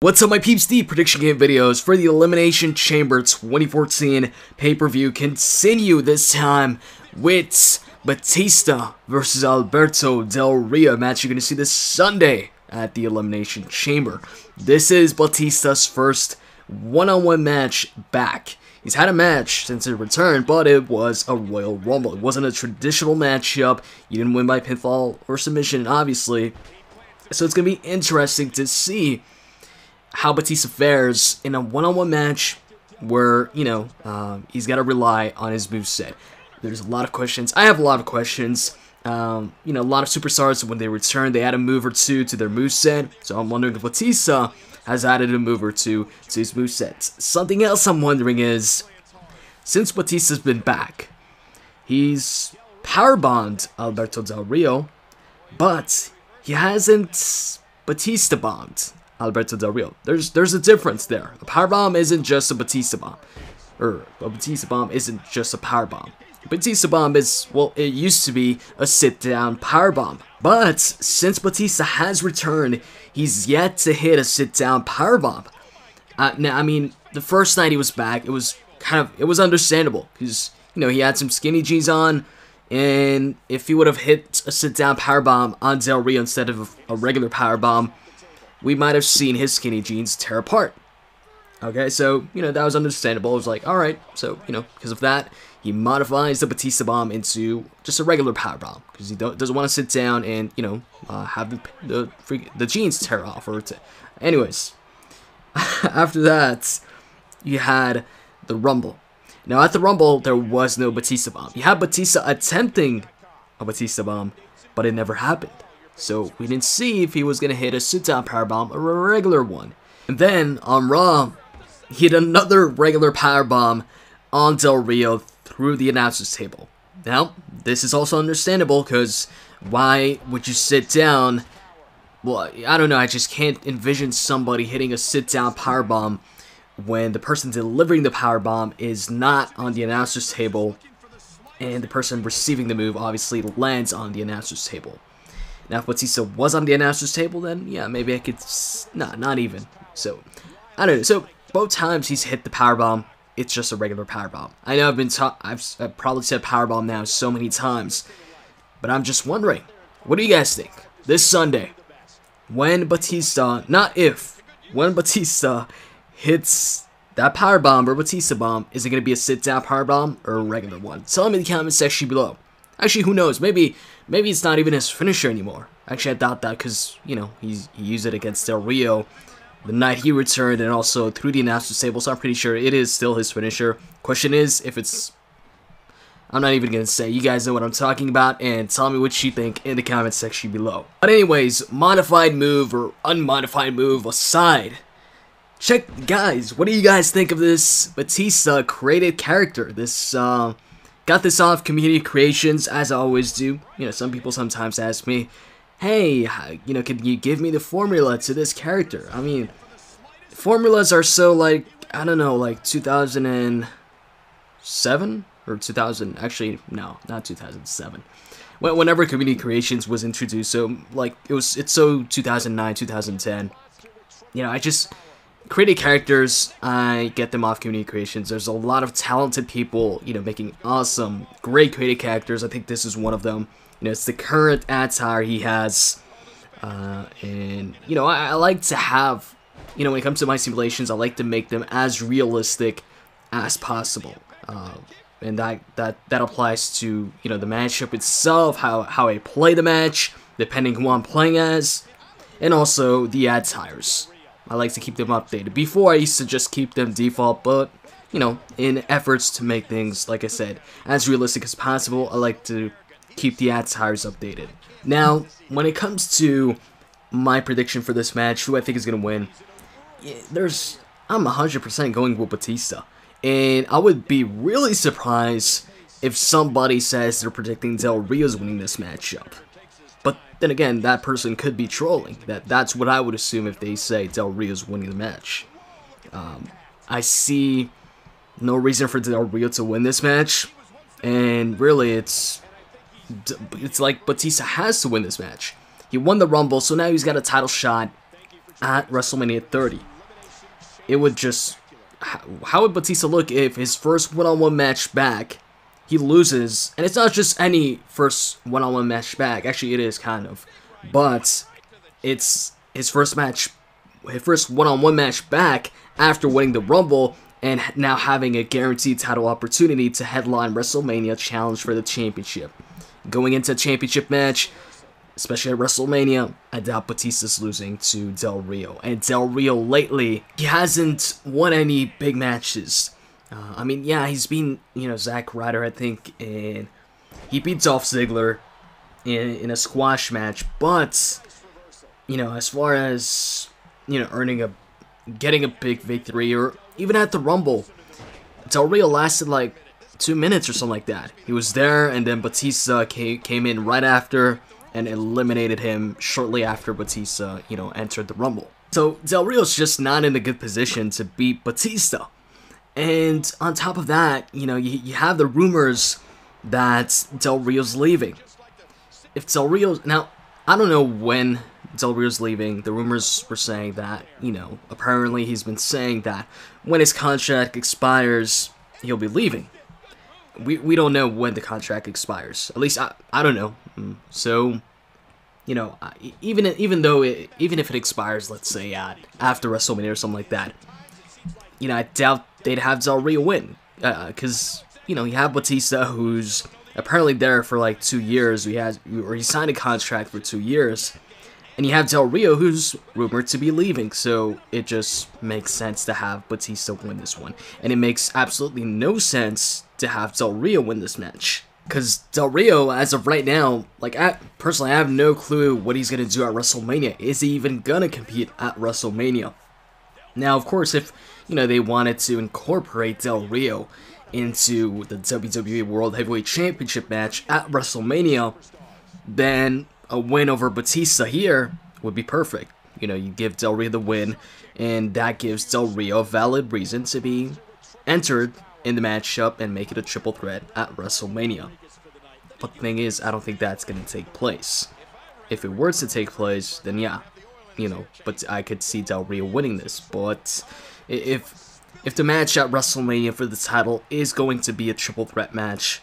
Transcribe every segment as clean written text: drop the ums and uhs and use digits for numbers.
What's up, my peeps? The prediction game videos for the Elimination Chamber 2014 pay-per-view continue, this time with Batista versus Alberto Del Rio, match you're going to see this Sunday at the Elimination Chamber. This is Batista's first one-on-one match back. He's had a match since his return, but it was a Royal Rumble. It wasn't a traditional matchup. You didn't win by pinfall or submission, obviously. So it's going to be interesting to see how Batista fares in a one-on-one match where, he's got to rely on his moveset. There's a lot of questions. I have a lot of questions. A lot of superstars, when they return, they add a move or two to their moveset. So I'm wondering if Batista has added a move or two to his moveset. Something else I'm wondering is, since Batista's been back, he's powerbombed Alberto Del Rio, but he hasn't Batista bombed Alberto Del Rio. There's a difference there. A powerbomb isn't just a Batista bomb. Or a Batista bomb isn't just a powerbomb. Batista bomb is, well, it used to be a sit-down powerbomb. But since Batista has returned, he's yet to hit a sit-down powerbomb. Now, I mean, the first night he was back, it was understandable. Because, he had some skinny jeans on. And if he would have hit a sit-down powerbomb on Del Rio instead of a regular powerbomb, we might have seen his skinny jeans tear apart. Okay, so, that was understandable. It was like, alright, so, because of that, he modifies the Batista bomb into just a regular power bomb. Because he doesn't want to sit down and, have the jeans tear off. Anyways, after that, you had the Rumble. Now, at the Rumble, there was no Batista bomb. You had Batista attempting a Batista bomb, but it never happened. So, we didn't see if he was going to hit a sit-down powerbomb or a regular one. And then, on Raw, he hit another regular powerbomb on Del Rio through the announcer's table. Now, this is also understandable, because why would you sit down? Well, I don't know, I just can't envision somebody hitting a sit-down powerbomb when the person delivering the powerbomb is not on the announcer's table, and the person receiving the move obviously lands on the announcer's table. Now, if Batista was on the announcer's table, then, yeah, maybe I could... not even. So, I don't know. So, both times he's hit the powerbomb, it's just a regular powerbomb. I know I've probably said powerbomb now so many times, but I'm just wondering, what do you guys think? This Sunday, when Batista... Not if. When Batista hits that powerbomb or Batista bomb, is it going to be a sit-down powerbomb or a regular one? Tell me in the comment section below. Actually, who knows? Maybe it's not even his finisher anymore. Actually, I doubt that because, he used it against Del Rio the night he returned and also through the announcer's table, so I'm pretty sure it is still his finisher. Question is, if it's... I'm not even going to say. You guys know what I'm talking about, and tell me what you think in the comment section below. But anyways, modified move or unmodified move aside, guys, what do you guys think of this Batista created character? This, got this off Community Creations, as I always do. Some people sometimes ask me, hey, can you give me the formula to this character? I mean, formulas are so, like, I don't know, like 2007? Or 2000, actually, no, not 2007. Whenever Community Creations was introduced, so, like, it's so 2009, 2010. I just... created characters, I get them off Community Creations. There's a lot of talented people, making awesome, great created characters. I think this is one of them. It's the current attire he has. And, I like to have, when it comes to my simulations, I like to make them as realistic as possible. And that applies to, the matchup itself, how I play the match, depending who I'm playing as, and also the attires. I like to keep them updated. Before, I used to just keep them default, but, in efforts to make things, like I said, as realistic as possible, I like to keep the attires updated. Now, when it comes to my prediction for this match, who I think is going to win, I'm 100% going with Batista. And I would be really surprised if somebody says they're predicting Del Rio's winning this matchup. But then again, that person could be trolling. That's what I would assume if they say Del Rio's winning the match. I see no reason for Del Rio to win this match. And really, it's like Batista has to win this match. He won the Rumble, so now he's got a title shot at WrestleMania 30. it would just... How would Batista look if his first one-on-one match back, he loses, and it's not just any first one-on-one match back, actually it is kind of, but it's his first one-on-one match back after winning the Rumble, and now having a guaranteed title opportunity to headline WrestleMania challenge for the championship. Going into a championship match, especially at WrestleMania, I doubt Batista's losing to Del Rio. And Del Rio lately, he hasn't won any big matches. I mean, yeah, he's been, Zack Ryder, I think, and he beat Dolph Ziggler in a squash match. But, as far as, getting a big victory, or even at the Rumble, Del Rio lasted like 2 minutes or something like that. He was there, and then Batista came in right after and eliminated him shortly after Batista, entered the Rumble. So Del Rio's just not in a good position to beat Batista. And on top of that, you have the rumors that Del Rio's leaving. If Del Rio's... Now, I don't know when Del Rio's leaving. The rumors were saying that, apparently he's been saying that when his contract expires, he'll be leaving. We don't know when the contract expires. At least I don't know. So, even if it expires, let's say after WrestleMania or something like that, I doubt they'd have Del Rio win, because you have Batista, who's apparently there for like 2 years. He signed a contract for 2 years, and you have Del Rio, who's rumored to be leaving. So it just makes sense to have Batista win this one, and it makes absolutely no sense to have Del Rio win this match. Because Del Rio, as of right now, personally, I have no clue what he's going to do at WrestleMania. Is he even going to compete at WrestleMania? Now, of course, if, they wanted to incorporate Del Rio into the WWE World Heavyweight Championship match at WrestleMania, then a win over Batista here would be perfect. You give Del Rio the win, and that gives Del Rio a valid reason to be entered in the matchup and make it a triple threat at WrestleMania. But the thing is, I don't think that's going to take place. If it were to take place, then yeah, but I could see Del Rio winning this. But if the match at WrestleMania for the title is going to be a triple threat match,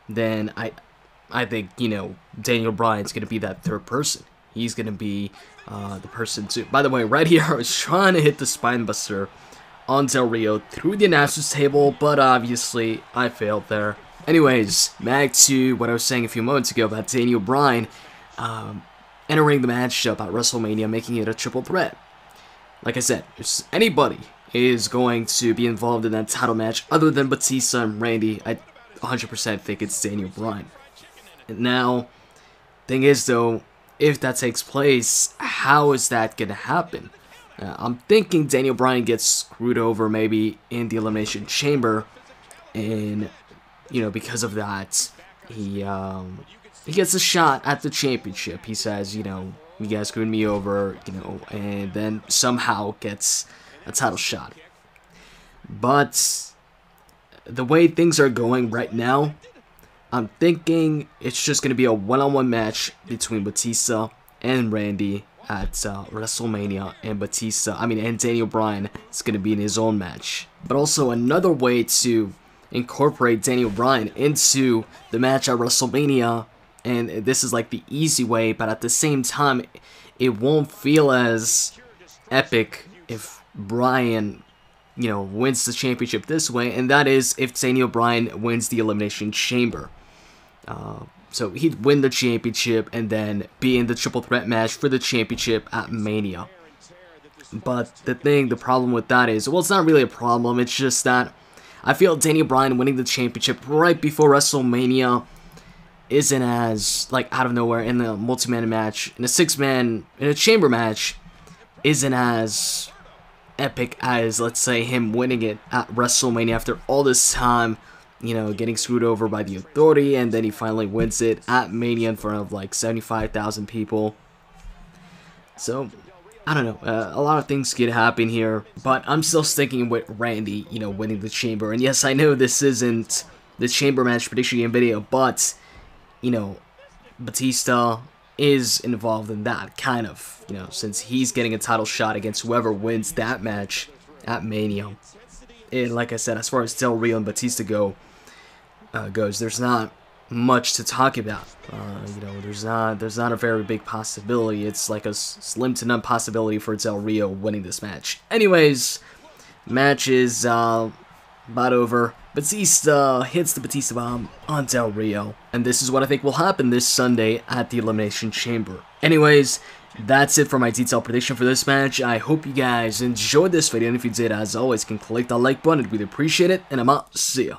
then I think, Daniel Bryan's going to be that third person. He's going to be the person to... By the way, right here, I was trying to hit the spine buster on Del Rio through the announcer's table, but obviously I failed there. Anyways, back to what I was saying a few moments ago about Daniel Bryan entering the matchup at WrestleMania, making it a triple threat. Like I said, if anybody is going to be involved in that title match other than Batista and Randy, I 100% think it's Daniel Bryan. And now, thing is though, if that takes place, how is that going to happen? I'm thinking Daniel Bryan gets screwed over maybe in the Elimination Chamber, and because of that, he gets a shot at the championship. He says, you guys screwed me over, and then somehow gets a title shot. But the way things are going right now, I'm thinking it's just going to be a one-on-one match between Batista and Randy at WrestleMania, and Daniel Bryan is going to be in his own match. But also another way to incorporate Daniel Bryan into the match at WrestleMania, and this is like the easy way, but at the same time, it won't feel as epic if Bryan, wins the championship this way, and that is if Daniel Bryan wins the Elimination Chamber. So he'd win the championship and then be in the triple threat match for the championship at Mania. But the problem with that is, well, it's not really a problem, it's just that I feel Daniel Bryan winning the championship right before WrestleMania isn't as, out of nowhere in the multi-man match, in a chamber match, isn't as epic as, let's say, him winning it at WrestleMania after all this time, getting screwed over by the Authority, and then he finally wins it at Mania in front of 75,000 people. So, I don't know, a lot of things could happen here, but I'm still sticking with Randy, winning the Chamber. And yes, I know this isn't the Chamber match prediction game video, but, Batista is involved in that, kind of, since he's getting a title shot against whoever wins that match at Mania. And like I said, as far as Del Rio and Batista goes, there's not much to talk about. You know, there's not a very big possibility. It's like a slim to none possibility for Del Rio winning this match. Anyways, match is about over. Batista hits the Batista bomb on Del Rio, and this is what I think will happen this Sunday at the Elimination Chamber. Anyways, that's it for my detailed prediction for this match. I hope you guys enjoyed this video, and if you did, as always, you can click that like button. We'd appreciate it, and I'm out. See ya.